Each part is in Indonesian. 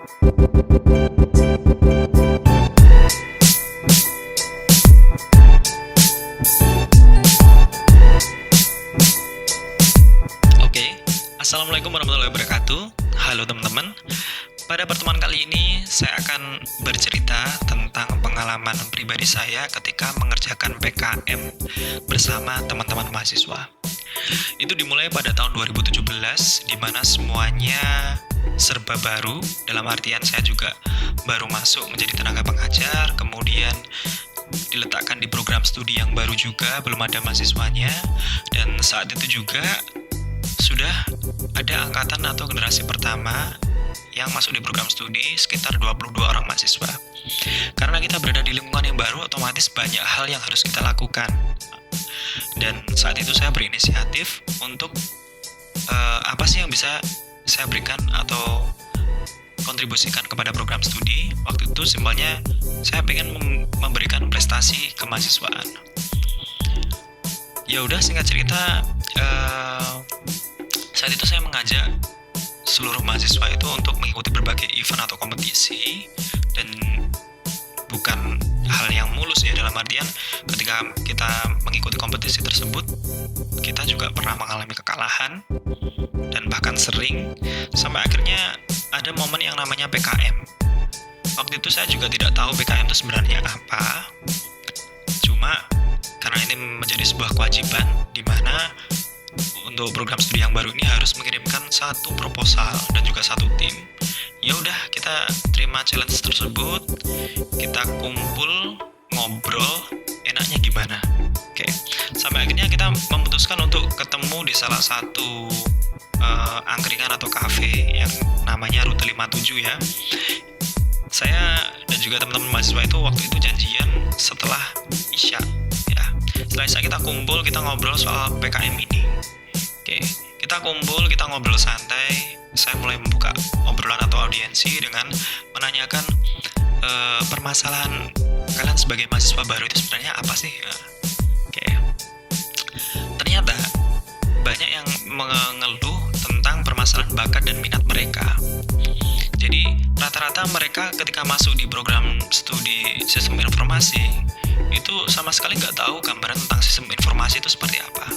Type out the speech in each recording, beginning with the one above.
Oke, Assalamualaikum warahmatullahi wabarakatuh. Halo teman-teman. Pada pertemuan kali ini saya akan bercerita tentang pengalaman pribadi saya ketika mengerjakan PKM bersama teman-teman mahasiswa. Itu dimulai pada tahun 2017, di mana semuanya serba baru, dalam artian saya juga baru masuk menjadi tenaga pengajar, kemudian diletakkan di program studi yang baru juga, belum ada mahasiswanya, dan saat itu juga sudah ada angkatan atau generasi pertama yang masuk di program studi sekitar 22 orang mahasiswa. Karena kita berada di lingkungan yang baru, otomatis banyak hal yang harus kita lakukan. Dan saat itu saya berinisiatif untuk apa sih yang bisa saya berikan atau kontribusikan kepada program studi. Waktu itu simpelnya saya pengen memberikan prestasi kemahasiswaan. Ya udah, singkat cerita, saat itu saya mengajak seluruh mahasiswa itu untuk mengikuti berbagai event atau kompetisi, dan bukan hal yang mulus ya, dalam artian ketika kita mengikuti kompetisi tersebut kita juga pernah mengalami kekalahan dan bahkan sering sampai akhirnya ada momen yang namanya PKM. Waktu itu saya juga tidak tahu PKM itu sebenarnya apa, cuma karena ini menjadi sebuah kewajiban di mana untuk program studi yang baru ini harus mengirimkan satu proposal dan juga satu tim. Ya udah, kita terima challenge tersebut, kita kumpul, ngobrol, enaknya gimana. Oke, sampai akhirnya kita memutuskan untuk ketemu di salah satu angkringan atau kafe yang namanya Rute 57 ya. Saya dan juga teman-teman mahasiswa itu waktu itu janjian setelah Isya ya. Setelah Isya kita kumpul, kita ngobrol soal PKM ini. Oke, kita kumpul, kita ngobrol santai. Saya mulai membuka obrolan atau audiensi dengan menanyakan permasalahan kalian sebagai mahasiswa baru itu sebenarnya apa sih? Oke, ternyata banyak yang mengeluh tentang permasalahan bakat dan minat mereka. Jadi rata-rata mereka ketika masuk di program studi sistem informasi itu sama sekali nggak tahu gambaran tentang sistem informasi itu seperti apa.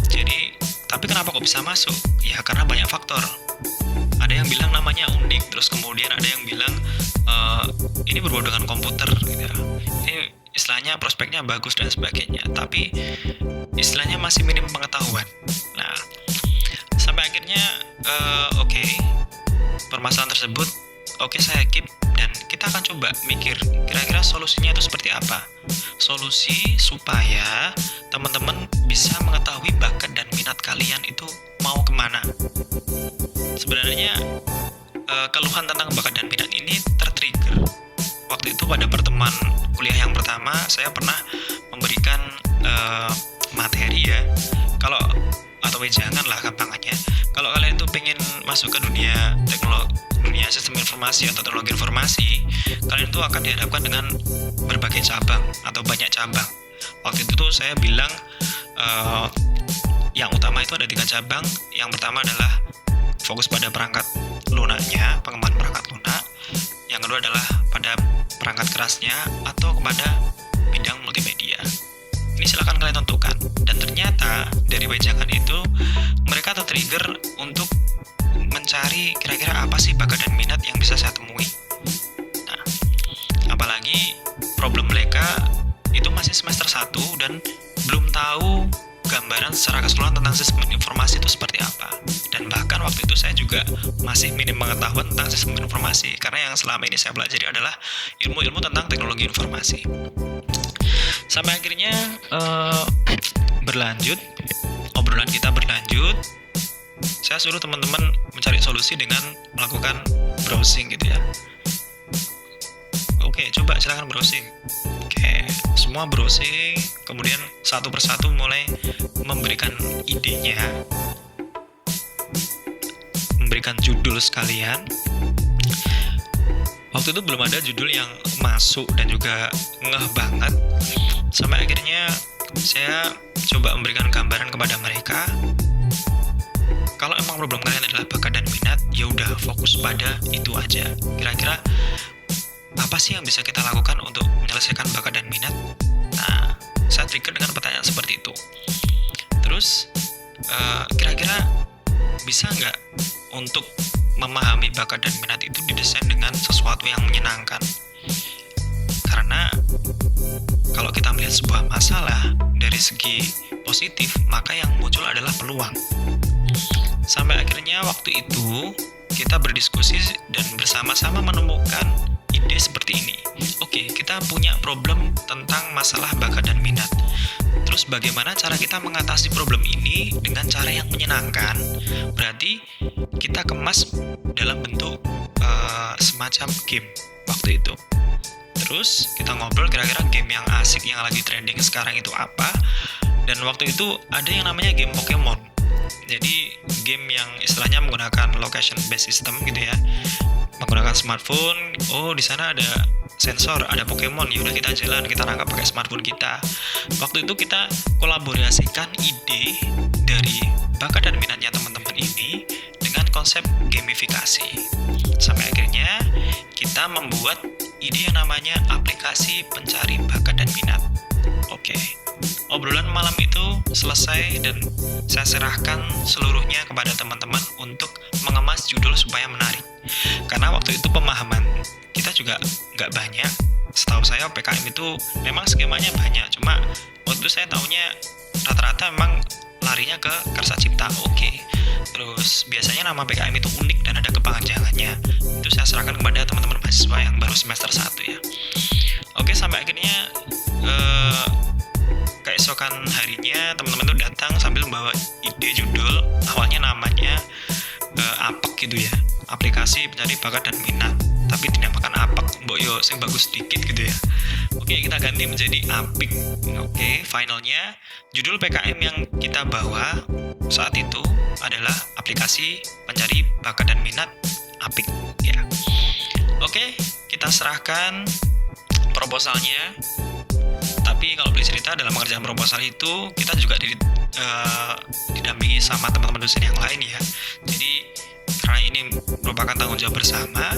Jadi, tapi kenapa kok bisa masuk? Ya karena banyak faktor. Ada yang bilang namanya unik, terus kemudian ada yang bilang ini berbau dengan komputer gitu ya. Ini istilahnya prospeknya bagus dan sebagainya, tapi istilahnya masih minim pengetahuan. Nah, sampai akhirnya oke, permasalahan tersebut saya keep, dan kita akan coba mikir kira-kira solusinya itu seperti apa. Solusi supaya teman-teman bisa mengetahui bakat dan minat kalian itu mau kemana. Sebenarnya keluhan tentang bakat dan minat ini tertrigger waktu itu pada pertemuan kuliah yang pertama. Saya pernah memberikan materi ya, kalau atau jangan lah gampangannya, kalau kalian tuh pengen masuk ke dunia teknologi, dunia sistem informasi atau teknologi informasi, kalian tuh akan dihadapkan dengan berbagai cabang atau banyak cabang. Waktu itu tuh saya bilang yang utama itu ada 3 cabang. Yang pertama adalah fokus pada perangkat lunaknya, pengembangan perangkat lunak. Yang kedua adalah pada perangkat kerasnya atau kepada bidang multimedia. Ini silakan kalian tentukan. Dan ternyata dari wejangan itu mereka tertrigger untuk mencari kira-kira apa sih bakat dan minat yang bisa saya temui. Nah, apalagi problem mereka itu masih semester 1 dan belum tahu gambaran secara keseluruhan tentang sistem informasi itu seperti apa. Dan bahkan waktu itu saya juga masih minim pengetahuan tentang sistem informasi, karena yang selama ini saya pelajari adalah ilmu-ilmu tentang teknologi informasi. Sampai akhirnya berlanjut, obrolan kita berlanjut. Saya suruh teman-teman mencari solusi dengan melakukan browsing gitu ya. Oke, coba silakan browsing. Oke, semua browsing, kemudian satu persatu mulai memberikan idenya, memberikan judul sekalian. Waktu itu belum ada judul yang masuk dan juga ngeh banget. Sampai akhirnya saya coba memberikan gambaran kepada mereka kalau emang problem kalian adalah bakat dan minat, ya udah fokus pada itu aja. Kira-kira apa sih yang bisa kita lakukan untuk menyelesaikan bakat dan minat? Nah, saya trigger dengan pertanyaan seperti itu. Terus kira-kira bisa nggak untuk memahami bakat dan minat itu didesain dengan sesuatu yang menyenangkan? Karena kalau kita melihat sebuah masalah dari segi positif, maka yang muncul adalah peluang. Sampai akhirnya waktu itu kita berdiskusi dan bersama-sama menemukan ide seperti ini. Oke, kita punya problem tentang masalah bakat dan minat. Terus bagaimana cara kita mengatasi problem ini dengan cara yang menyenangkan? Berarti kita kemas dalam bentuk semacam game waktu itu. Terus kita ngobrol kira-kira game yang asik yang lagi trending sekarang itu apa. Dan waktu itu ada yang namanya game Pokemon. Jadi game yang istilahnya menggunakan location based system gitu ya. Menggunakan smartphone. Oh, di sana ada sensor, ada Pokemon. Ya udah kita jalan, kita tangkap pakai smartphone kita. Waktu itu kita kolaborasikan ide dari bakat dan minatnya teman-teman ini dengan konsep gamifikasi. Sampai akhirnya kita membuat ide yang namanya aplikasi pencari bakat dan minat. Oke. Obrolan malam itu selesai dan saya serahkan seluruhnya kepada teman-teman untuk mengemas judul supaya menarik. Karena waktu itu pemahaman kita juga nggak banyak. Setahu saya PKM itu memang skemanya banyak, cuma waktu itu saya taunya rata-rata memang larinya ke Karsa Cipta. Oke. Terus biasanya nama PKM itu unik dan ada kepanjangannya. Itu saya serahkan kepada teman-teman mahasiswa yang baru semester 1 ya. Oke, sampai akhirnya keesokan harinya teman-teman itu datang sambil membawa ide judul, awalnya namanya APEK gitu ya, aplikasi pencari bakat dan minat, tapi dinamakan APEK, mbok yo sing bagus sedikit gitu ya. Oke, kita ganti menjadi APIK. Oke, finalnya judul PKM yang kita bawa saat itu adalah aplikasi pencari bakat dan minat APIK ya. Oke, kita serahkan proposalnya. Tapi kalau boleh cerita, dalam mengerjakan proposal itu kita juga didampingi sama teman-teman dosen yang lain ya. Jadi karena ini merupakan tanggung jawab bersama,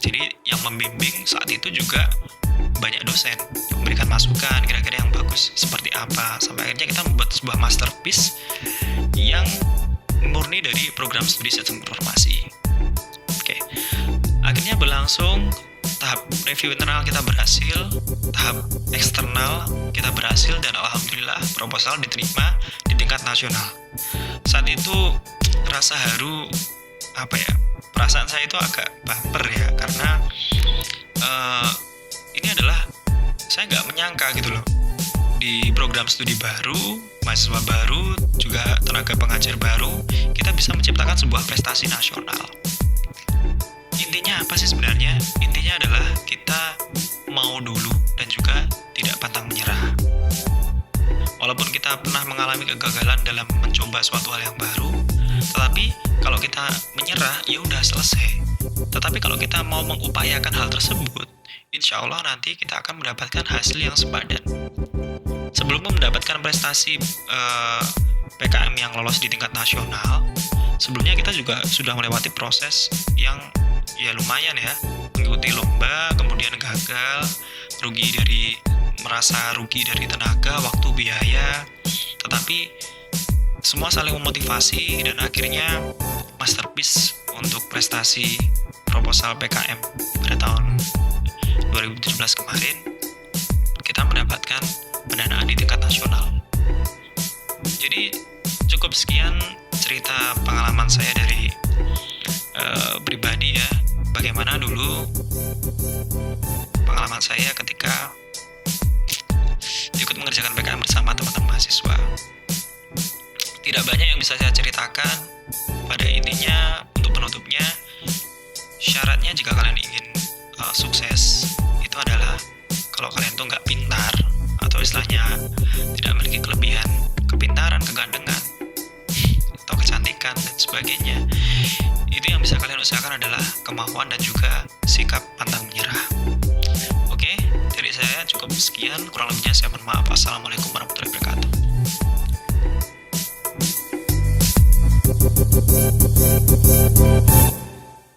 jadi yang membimbing saat itu juga banyak dosen yang memberikan masukan kira-kira yang bagus seperti apa. Sampai akhirnya kita membuat sebuah masterpiece yang murni dari program studi sistem informasi. Oke, akhirnya berlangsung. Tahap review internal kita berhasil, tahap eksternal kita berhasil, dan alhamdulillah proposal diterima di tingkat nasional. Saat itu rasa haru, perasaan saya itu agak baper ya, karena ini adalah saya nggak menyangka gitu loh, di program studi baru, mahasiswa baru, juga tenaga pengajar baru, kita bisa menciptakan sebuah prestasi nasional. Intinya apa sih sebenarnya? Intinya adalah kita mau dulu dan juga tidak pantang menyerah. Walaupun kita pernah mengalami kegagalan dalam mencoba suatu hal yang baru, tetapi kalau kita menyerah, ya udah selesai. Tetapi kalau kita mau mengupayakan hal tersebut, insya Allah nanti kita akan mendapatkan hasil yang sepadan. Sebelum mendapatkan prestasi PKM yang lolos di tingkat nasional, sebelumnya kita juga sudah melewati proses yang ya lumayan ya, mengikuti lomba, kemudian gagal, merasa rugi dari tenaga, waktu, biaya, tetapi semua saling memotivasi dan akhirnya masterpiece untuk prestasi proposal PKM pada tahun 2017 kemarin, kita mendapatkan pendanaan di tingkat nasional. Jadi cukup sekian cerita pengalaman saya dari pribadi ya, bagaimana dulu pengalaman saya ketika ikut mengerjakan PKM bersama teman-teman mahasiswa. Tidak banyak yang bisa saya ceritakan. Pada intinya, untuk penutupnya, syaratnya jika kalian ingin sukses itu adalah kalau kalian tuh nggak pintar, atau istilahnya tidak memiliki kelebihan kepintaran, kegandengan, atau kecantikan dan sebagainya, itu yang bisa kalian usahakan adalah kemauan dan juga sikap pantang menyerah. Oke, dari saya cukup sekian, kurang lebihnya saya mohon maaf. Assalamualaikum warahmatullahi wabarakatuh.